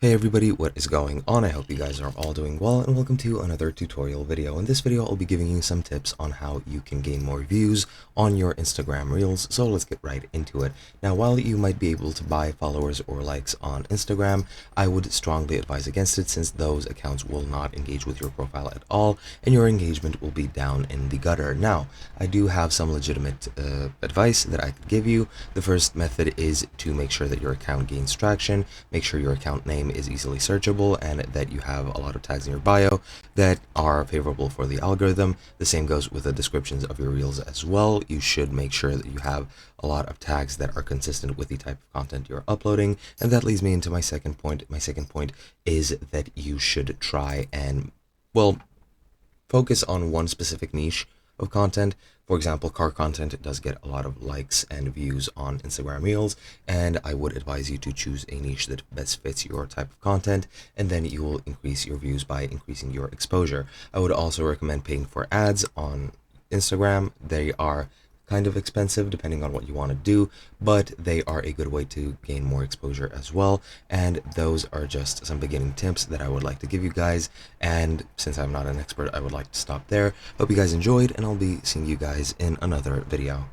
Hey everybody, what is going on? I hope you guys are all doing well, and welcome to another tutorial video. In this video, I'll be giving you some tips on how you can gain more views on your Instagram Reels, so let's get right into it. Now, while you might be able to buy followers or likes on Instagram, I would strongly advise against it, since those accounts will not engage with your profile at all, and your engagement will be down in the gutter. Now, I do have some legitimate advice that I could give you. The first method is to make sure that your account gains traction, make sure your account name is easily searchable, and that you have a lot of tags in your bio that are favorable for the algorithm. The same goes with the descriptions of your reels as well. You should make sure that you have a lot of tags that are consistent with the type of content you're uploading. And that leads me into my second point. My second point is that you should try and, well, focus on one specific niche of content. For example, car content does get a lot of likes and views on Instagram Reels, and I would advise you to choose a niche that best fits your type of content, and then you will increase your views by increasing your exposure. I would also recommend paying for ads on Instagram. They are kind of expensive depending on what you want to do, but they are a good way to gain more exposure as well. And those are just some beginning tips that I would like to give you guys. And since I'm not an expert, I would like to stop there. Hope you guys enjoyed, and I'll be seeing you guys in another video.